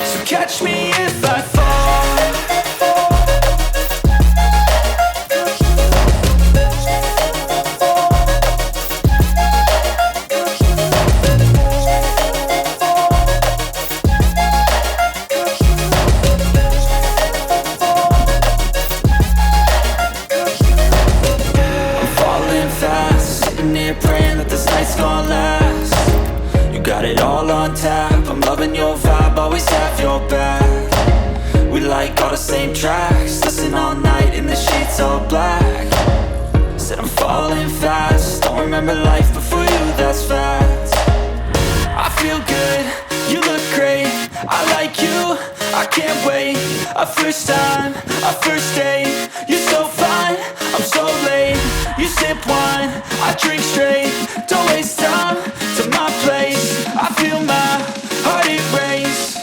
So catch me if I fall. I'm falling fast, sitting here praying that this night's gonna last. You got it all on tap, I'm loving your vibe, always have your back. We like all the same tracks, listen all night in the sheets all black. Said I'm falling fast, don't remember life before you, that's fact. I feel good, you look great, I like you, I can't wait. A first time, a first date, you're so fine, I'm so late. You sip wine, I drink straight, don't waste time to my place. I feel my heart erase.